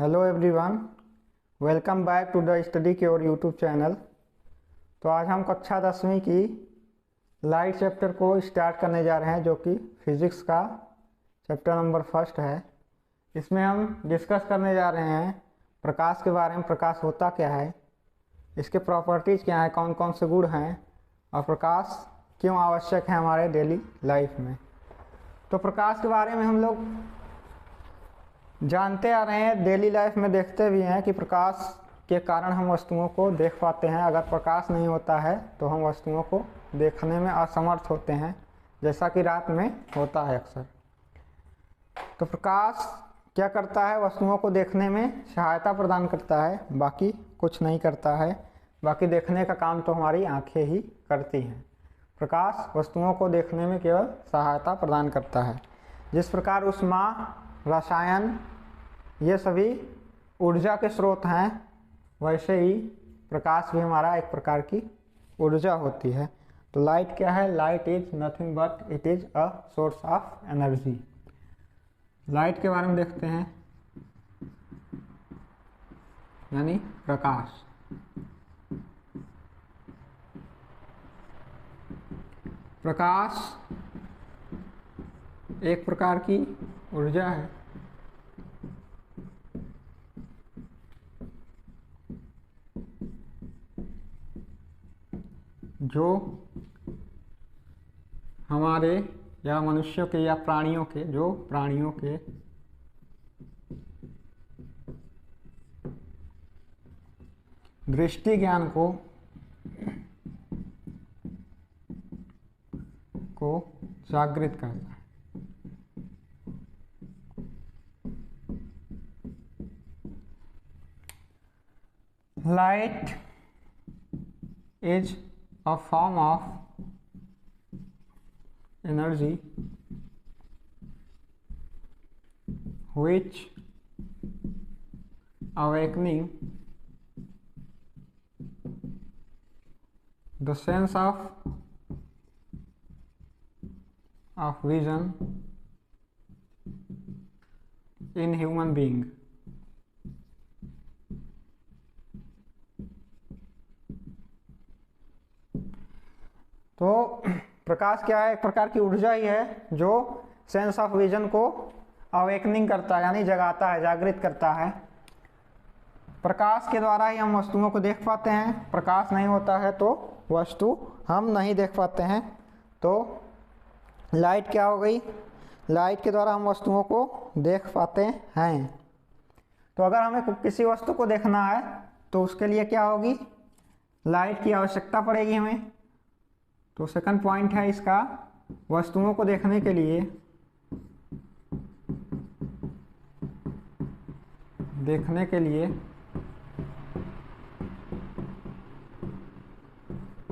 Hello everyone, welcome back to the Study Cure YouTube channel. तो आज हम कक्षा 10वीं की लाइट चैप्टर को स्टार्ट करने जा रहे हैं, जो कि फिज़िक्स का चैप्टर नंबर 1 है। इसमें हम डिस्कस करने जा रहे हैं प्रकाश के बारे में। प्रकाश होता क्या है, इसके प्रॉपर्टीज़ क्या हैं, कौन कौन से गुण हैं और प्रकाश क्यों आवश्यक है हमारे डेली लाइफ में। तो प्रकाश के बारे में हम लोग जानते आ रहे हैं, डेली लाइफ में देखते भी हैं कि प्रकाश के कारण हम वस्तुओं को देख पाते हैं। अगर प्रकाश नहीं होता है तो हम वस्तुओं को देखने में असमर्थ होते हैं, जैसा कि रात में होता है अक्सर। तो प्रकाश क्या करता है, वस्तुओं को देखने में सहायता प्रदान करता है, बाकी कुछ नहीं करता है। बाकी देखने का काम तो हमारी आंखें ही करती हैं। प्रकाश वस्तुओं को देखने में केवल सहायता प्रदान करता है। जिस प्रकार ऊष्मा, रसायन, ये सभी ऊर्जा के स्रोत हैं, वैसे ही प्रकाश भी हमारा एक प्रकार की ऊर्जा होती है। तो लाइट क्या है? Light is nothing but it is a source of energy. Light के बारे में देखते हैं, यानी प्रकाश। प्रकाश एक प्रकार की ऊर्जा है जो हमारे या मनुष्यों के या प्राणियों के दृष्टि ज्ञान को जागृत करता है। Light is a form of energy which awakening the sense of vision in human being। तो प्रकाश क्या है? एक प्रकार की ऊर्जा ही है जो सेंस ऑफ विजन को अवेकनिंग करता है, यानी जगाता है, जागृत करता है। प्रकाश के द्वारा ही हम वस्तुओं को देख पाते हैं। प्रकाश नहीं होता है तो वस्तु हम नहीं देख पाते हैं। तो लाइट क्या हो गई? लाइट के द्वारा हम वस्तुओं को देख पाते हैं। तो अगर हमें किसी वस्तु को देखना है तो उसके लिए क्या होगी? लाइट की आवश्यकता पड़ेगी हमें। तो सेकंड पॉइंट है इसका, वस्तुओं को देखने के लिए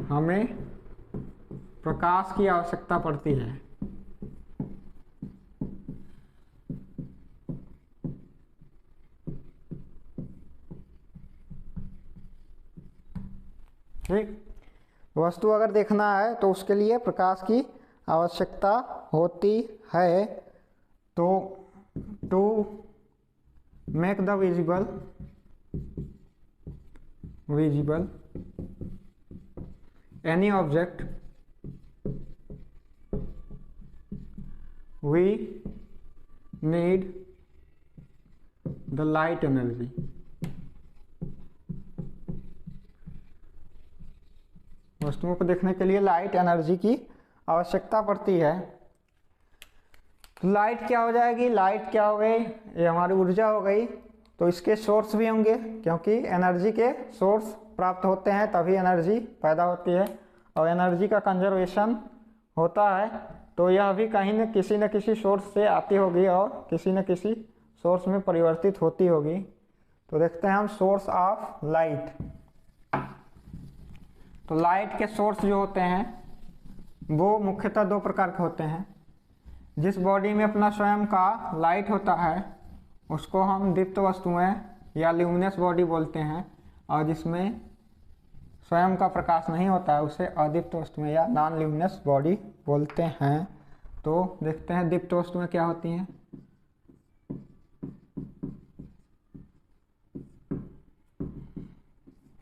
हमें प्रकाश की आवश्यकता पड़ती है। ठीक, वस्तु अगर देखना है तो उसके लिए प्रकाश की आवश्यकता होती है। तो to make the visible any object we need the light energy. वस्तुओं को देखने के लिए लाइट एनर्जी की आवश्यकता पड़ती है। तो लाइट क्या हो जाएगी? लाइट क्या हो गई? ये हमारी ऊर्जा हो गई। तो इसके सोर्स भी होंगे, क्योंकि एनर्जी के सोर्स प्राप्त होते हैं तभी एनर्जी पैदा होती है, और एनर्जी का कंजर्वेशन होता है। तो यह भी कहीं न किसी सोर्स से आती होगी और किसी न किसी सोर्स में परिवर्तित होती होगी। तो देखते हैं हम सोर्स ऑफ लाइट। तो लाइट के सोर्स जो होते हैं वो मुख्यतः दो प्रकार के होते हैं। जिस बॉडी में अपना स्वयं का लाइट होता है उसको हम दीप्त वस्तुएं या ल्यूमिनस बॉडी बोलते हैं, और जिसमें स्वयं का प्रकाश नहीं होता है उसे अदीप्त वस्तुएं या नॉन ल्यूमिनस बॉडी बोलते हैं। तो देखते हैं दीप्त वस्तुएं क्या होती हैं।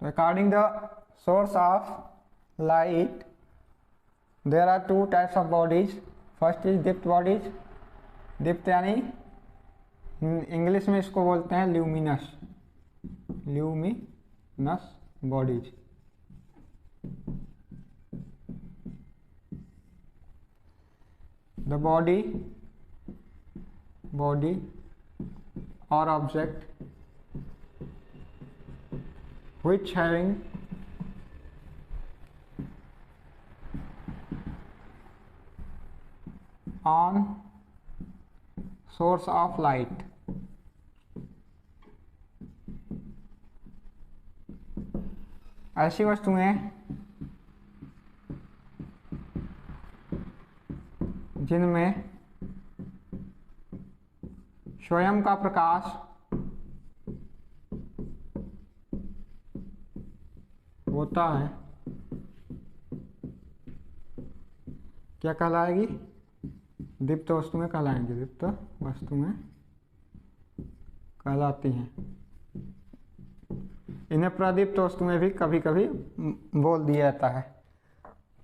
Regarding the source of light, there are two types of bodies. First is diped bodies. दीप्त यानी इंग्लिश में इसको बोलते हैं ल्यूमिनस बॉडीज। द बॉडी और object which having on source of light, ऐसी वस्तुएं जिनमें स्वयं का प्रकाश होता है क्या कहलाएगी? दीप्त वस्तुएं कहलाएंगी, दीप्त वस्तुएं कहलाती हैं। इन्हें प्रदीप्त वस्तुएं भी कभी कभी बोल दिया जाता है।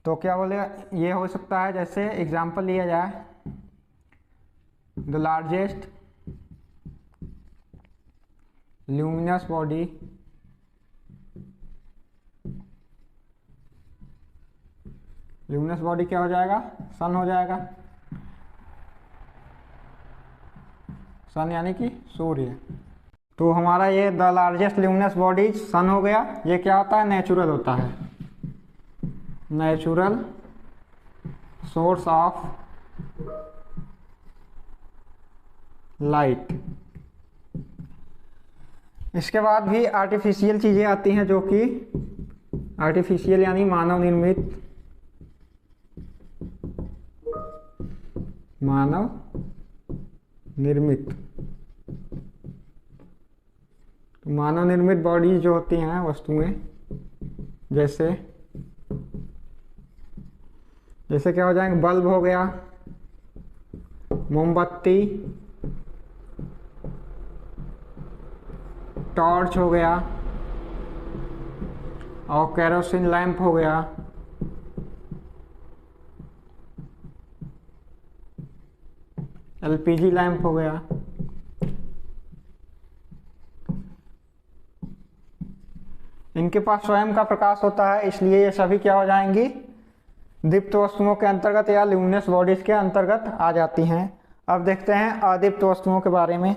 तो क्या बोलेगा? ये हो सकता है, जैसे एग्जाम्पल लिया जाए, द लार्जेस्ट ल्यूमिनस बॉडी क्या हो जाएगा? सन हो जाएगा। सन यानी कि सूर्य। तो हमारा ये द लार्जेस्ट ल्यूमिनस बॉडी सन हो गया। ये क्या होता है? नेचुरल होता है, नेचुरल सोर्स ऑफ लाइट। इसके बाद भी आर्टिफिशियल चीज़ें आती हैं, जो कि आर्टिफिशियल यानी मानव निर्मित, मानव निर्मित बॉडी जो होती हैं वस्तुएं, जैसे क्या हो जाएंगे? बल्ब हो गया, मोमबत्ती, टॉर्च हो गया, और केरोसिन लैंप हो गया। एलपीजी लैंप हो गया। इनके पास स्वयं का प्रकाश होता है, इसलिए ये सभी क्या हो जाएंगी? दीप्त वस्तुओं के अंतर्गत या ल्यूमिनस बॉडीज के अंतर्गत आ जाती हैं। अब देखते हैं अदीप्त वस्तुओं के बारे में।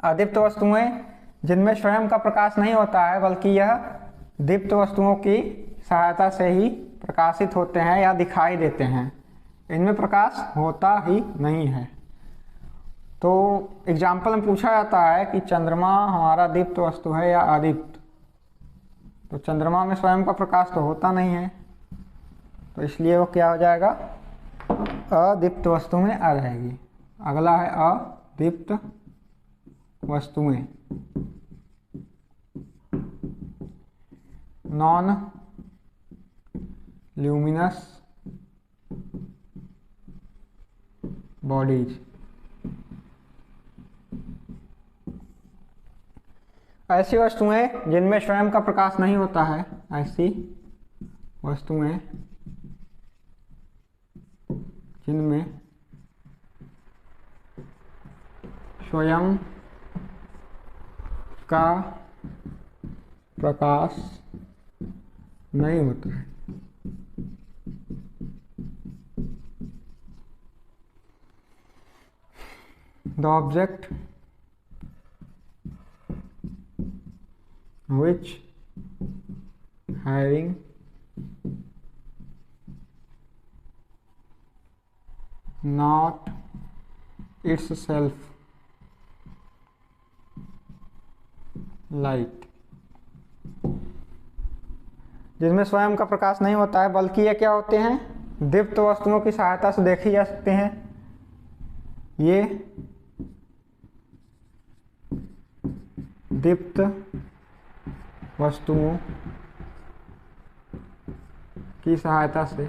अदीप्त वस्तुएं जिनमें स्वयं का प्रकाश नहीं होता है, बल्कि यह दीप्त वस्तुओं की सहायता से ही प्रकाशित होते हैं या दिखाई देते हैं। इनमें प्रकाश होता ही नहीं है। तो एग्जाम्पल में पूछा जाता है कि चंद्रमा हमारा दीप्त वस्तु है या अदीप्त। तो चंद्रमा में स्वयं का प्रकाश तो होता नहीं है, तो इसलिए वो क्या हो जाएगा? अदीप्त वस्तु में आ जाएगी। अगला है अदीप्त वस्तुएं, नॉन ल्यूमिनस बॉडीज। ऐसी वस्तुएं जिनमें स्वयं का प्रकाश नहीं होता है, ऐसी वस्तुएं जिनमें स्वयं का प्रकाश नहीं होता है। The object which having not itself light, जिसमें स्वयं का प्रकाश नहीं होता है, बल्कि ये क्या होते हैं? दीप्त वस्तुओं की सहायता से देखे जा सकते हैं। ये दीप्त वस्तुओं की सहायता से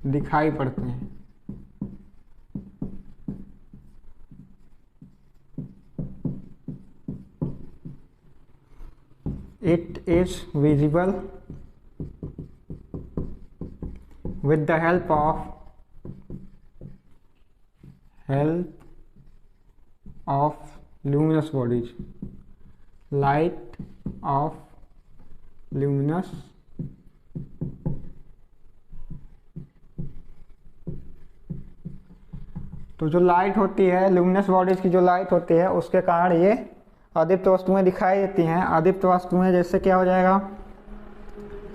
दिखाई पड़ते हैं। it is visible with the help of luminous bodies, light of luminous तो जो लाइट होती है, ल्यूमिनस बॉडीज की जो लाइट होती है, उसके कारण ये अदीप्त वस्तुएं दिखाई देती हैं। अदीप्त वस्तुएं जैसे क्या हो जाएगा,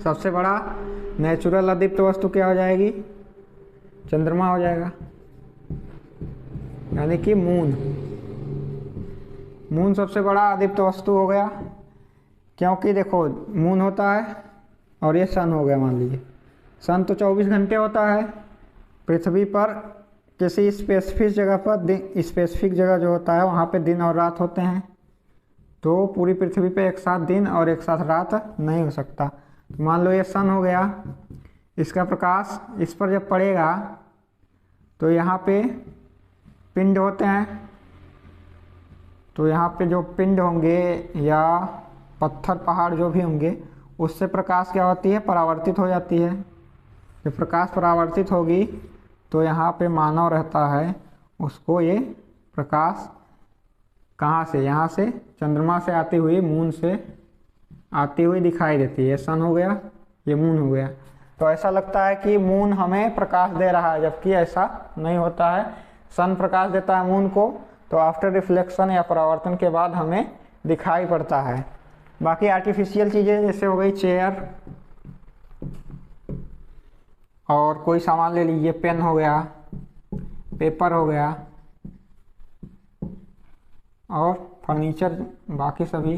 सबसे बड़ा नेचुरल अदीप्त वस्तु क्या हो जाएगी, चंद्रमा हो जाएगा, यानी कि मून सबसे बड़ा अदीप्त वस्तु हो गया। क्योंकि देखो मून होता है और ये सन हो गया, मान लीजिए सन तो 24 घंटे होता है। पृथ्वी पर किसी स्पेसिफिक जगह पर स्पेसिफिक जगह जो होता है वहाँ पे दिन और रात होते हैं, तो पूरी पृथ्वी पे एक साथ दिन और एक साथ रात नहीं हो सकता। तो मान लो ये सन हो गया, इसका प्रकाश इस पर जब पड़ेगा तो यहाँ पे पिंड होते हैं, तो यहाँ पे जो पिंड होंगे या पत्थर पहाड़ जो भी होंगे, उससे प्रकाश क्या होती है, परावर्तित हो जाती है। जब प्रकाश परावर्तित होगी तो यहाँ पे मानव रहता है, उसको ये प्रकाश कहाँ से, यहाँ से चंद्रमा से आती हुई, मून से आती हुई दिखाई देती है। ये सन हो गया, ये मून हो गया। तो ऐसा लगता है कि मून हमें प्रकाश दे रहा है, जबकि ऐसा नहीं होता है। सन प्रकाश देता है मून को, तो आफ्टर रिफ्लेक्शन या परावर्तन के बाद हमें दिखाई पड़ता है। बाकी आर्टिफिशियल चीज़ें जैसे हो गई चेयर और कोई सामान ले लीजिए, पेन हो गया, पेपर हो गया और फर्नीचर, बाकी सभी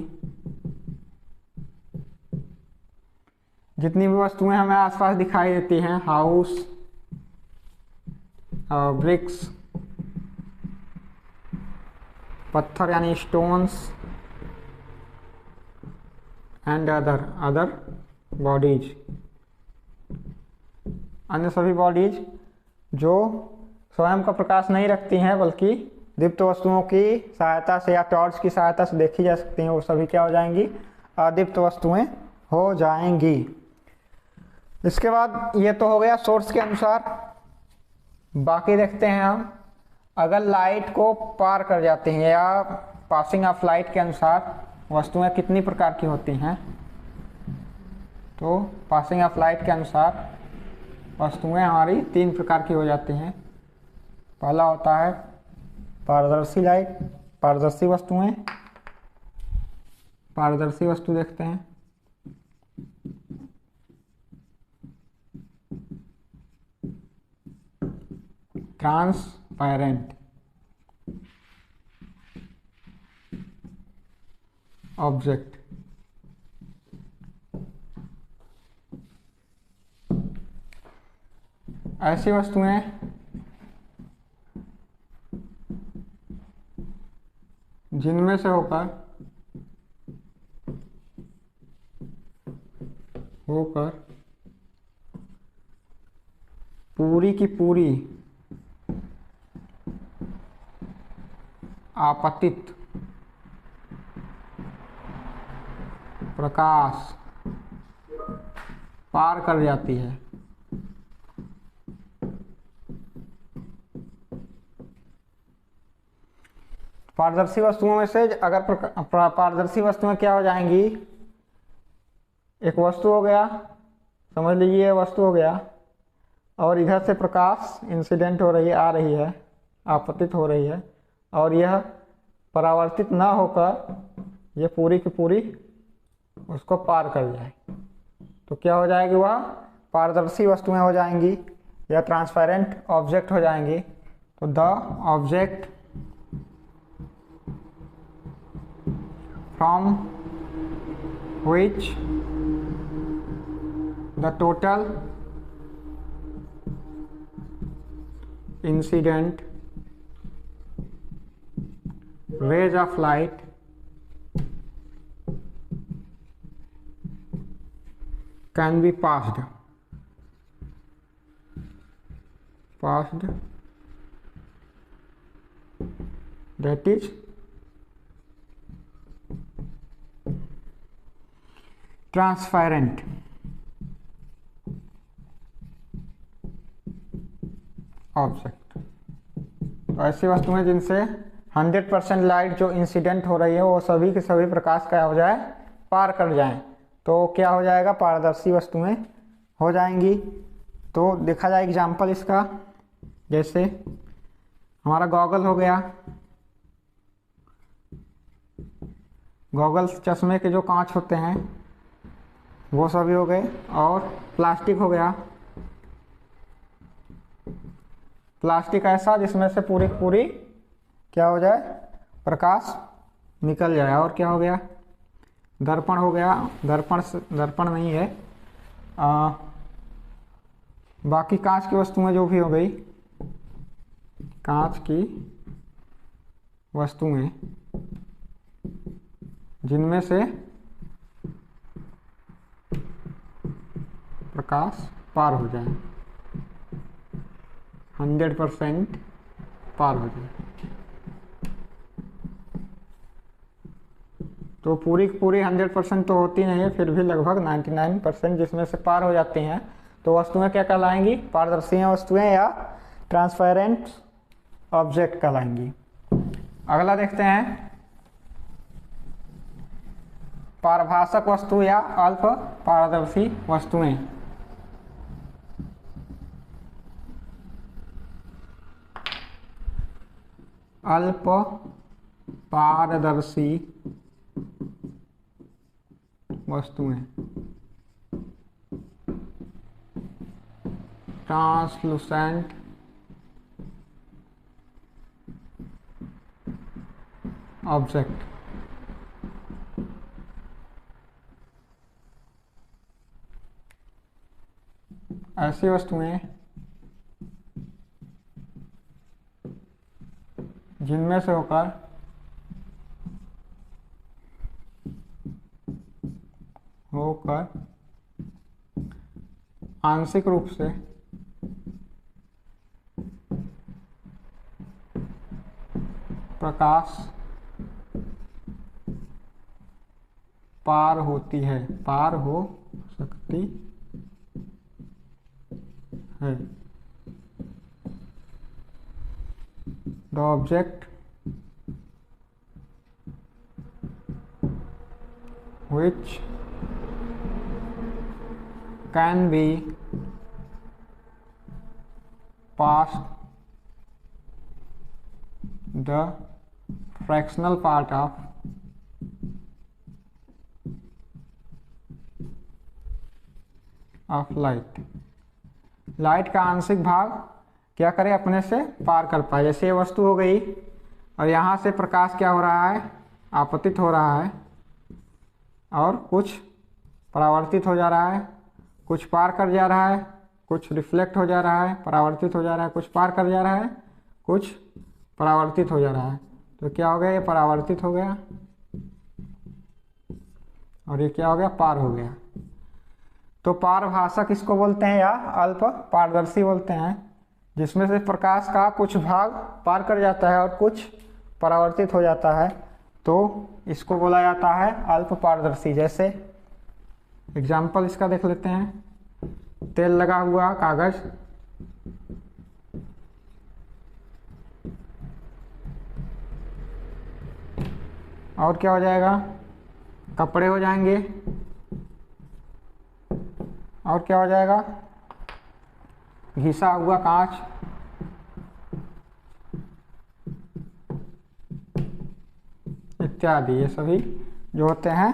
जितनी भी वस्तुएं हमें आसपास दिखाई देती हैं, हाउस और ब्रिक्स, पत्थर यानी स्टोन्स एंड अदर बॉडीज, अन्य सभी बॉडीज जो स्वयं का प्रकाश नहीं रखती हैं बल्कि दीप्त वस्तुओं की सहायता से या टॉर्च की सहायता से देखी जा सकती हैं, वो सभी क्या हो जाएंगी, अदीप्त वस्तुएं हो जाएंगी। इसके बाद ये तो हो गया सोर्स के अनुसार। बाकी देखते हैं हम, अगर लाइट को पार कर जाती हैं या पासिंग ऑफ लाइट के अनुसार वस्तुएं कितनी प्रकार की होती हैं। तो पासिंग ऑफ लाइट के अनुसार वस्तुएं हमारी 3 प्रकार की हो जाती हैं। पहला होता है पारदर्शी लाइट, पारदर्शी वस्तुएं, पारदर्शी वस्तु देखते हैं। ट्रांसपेरेंट ऑब्जेक्ट, ऐसी वस्तुएं जिनमें से होकर पूरी की पूरी आपतित प्रकाश पार कर जाती है। पारदर्शी वस्तुओं में से अगर पारदर्शी वस्तुएं क्या हो जाएंगी, एक वस्तु हो गया, समझ लीजिए वस्तु हो गया, और इधर से प्रकाश इंसिडेंट हो रही है, आ रही है, आपतित हो रही है, और यह परावर्तित ना होकर ये पूरी की पूरी उसको पार कर जाए, तो क्या हो जाएगी, वह पारदर्शी वस्तुएं हो जाएंगी या ट्रांसपेरेंट ऑब्जेक्ट हो जाएंगी। तो the object from which the total incident rays of light can be passed that is transparent object, तो ऐसी वस्तुएं जिनसे 100% लाइट जो इंसिडेंट हो रही है वो सभी के सभी प्रकाश का हो जाए, पार कर जाएं, तो क्या हो जाएगा, पारदर्शी वस्तुएं हो जाएंगी। तो देखा जाए एग्जाम्पल इसका, जैसे हमारा गॉगल हो गया, गॉगल्स चश्मे के जो कांच होते हैं वो सभी हो गए, और प्लास्टिक हो गया, प्लास्टिक ऐसा जिसमें से पूरी पूरी क्या हो जाए, प्रकाश निकल जाए। और क्या हो गया, दर्पण हो गया, दर्पण नहीं है, बाकी कांच की वस्तुएं जो भी हो गई, कांच की वस्तुएं जिनमें से प्रकाश पार हो जाए, 100% पार हो जाए। तो पूरी 100% तो होती नहीं है, फिर भी लगभग 99% जिसमें से पार हो जाती हैं, तो वस्तुएं क्या कहलाएंगी, पारदर्शी वस्तुएं या ट्रांसपेरेंट ऑब्जेक्ट कहलाएंगी। अगला देखते हैं, पारभासक वस्तु या अल्प पारदर्शी वस्तुएं। अल्प पारदर्शी वस्तुएं, ट्रांसलूसेंट ऑब्जेक्ट। ऐसी वस्तुएं जिनमें से होकर आंशिक रूप से प्रकाश पार होती है, पार हो सकती है। The object which can be passed the fractional part of light, light का आंशिक भाग क्या करे, अपने से पार कर पाए। जैसे ये वस्तु हो गई और यहाँ से प्रकाश क्या हो रहा है, आपतित हो रहा है, और कुछ परावर्तित हो जा रहा है, कुछ पार कर जा रहा है, कुछ रिफ्लेक्ट हो जा रहा है, परावर्तित हो जा रहा है, कुछ पार कर जा रहा है, कुछ परावर्तित हो जा रहा है। तो क्या हो गया, ये परावर्तित हो गया और ये क्या हो गया, पार हो गया। तो पारभासक इसको बोलते हैं या अल्प पारदर्शी बोलते हैं, जिसमें से प्रकाश का कुछ भाग पार कर जाता है और कुछ परावर्तित हो जाता है, तो इसको बोला जाता है अल्प पारदर्शी। जैसे एग्जाम्पल इसका देख लेते हैं, तेल लगा हुआ कागज, और क्या हो जाएगा, कपड़े हो जाएंगे, और क्या हो जाएगा, घिसा हुआ कांच, इत्यादि। ये सभी जो होते हैं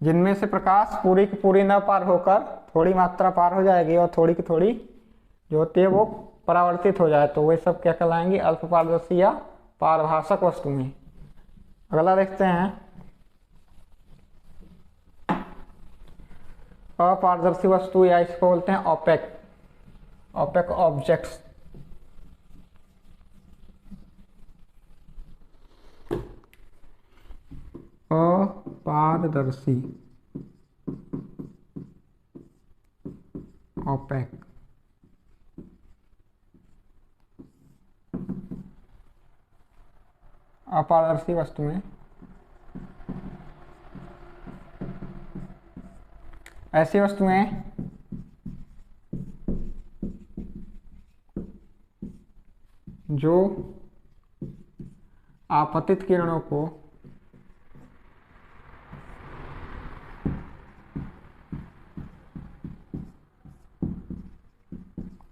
जिनमें से प्रकाश पूरी की पूरी न पार होकर थोड़ी मात्रा पार हो जाएगी और थोड़ी की थोड़ी जो होती है वो परावर्तित हो जाए, तो वे सब क्या कहलाएंगी, अल्प पारदर्शी या पारभासक वस्तुएं। अगला देखते हैं, अपारदर्शी वस्तु या इसको बोलते हैं ओपेक, ओपेक ऑब्जेक्ट्स। अपारदर्शी ओपेक, अपारदर्शी वस्तुएं ऐसी वस्तुएं जो आपतित किरणों को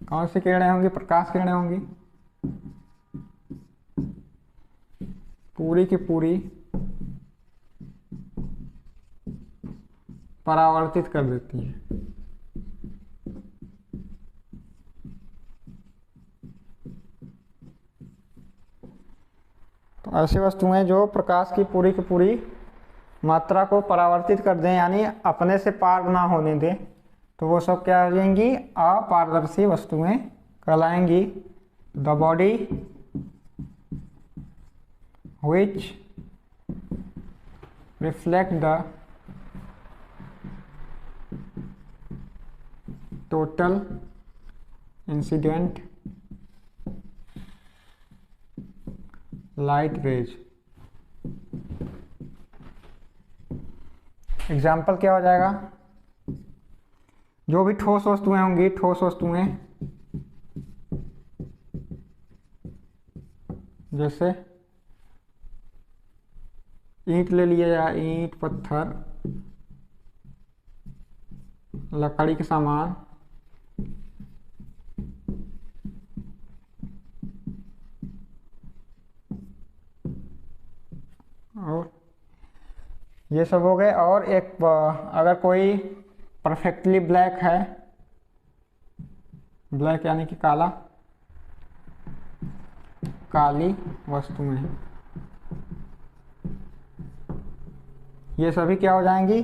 कौन सी किरणें होंगी? प्रकाश किरणें होंगी, पूरी की पूरी परावर्तित कर देती है। तो ऐसी वस्तुएं जो प्रकाश की पूरी मात्रा को परावर्तित कर दें, यानी अपने से पार ना होने दें, तो वो सब क्या हो जाएंगी? अपारदर्शी वस्तुएं कहलाएंगी। The body which reflect the total incident light rays। Example क्या हो जाएगा? जो भी ठोस वस्तुएं होंगी, ठोस वस्तुएं जैसे ईंट ले लिया जाए, ईंट, पत्थर, लकड़ी के सामान, और ये सब हो गए। और एक अगर कोई परफेक्टली ब्लैक है, ब्लैक यानी कि काला, काली वस्तुएं हैं, ये सभी क्या हो जाएंगी?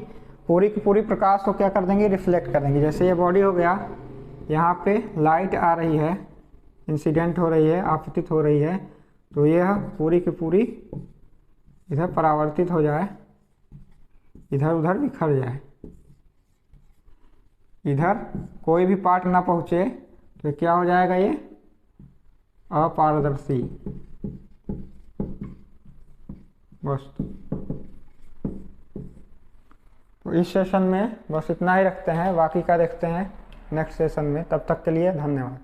पूरी की पूरी प्रकाश को क्या कर देंगी? रिफ्लेक्ट कर देंगी। जैसे ये बॉडी हो गया, यहाँ पे लाइट आ रही है, इंसिडेंट हो रही है, आपतित हो रही है, तो यह पूरी की पूरी इधर परावर्तित हो जाए, इधर उधर बिखर जाए, इधर कोई भी पार्ट ना पहुँचे, तो क्या हो जाएगा? ये अपारदर्शी वस्तु। तो इस सेशन में बस इतना ही रखते हैं, बाकी का देखते हैं नेक्स्ट सेशन में। तब तक के लिए धन्यवाद।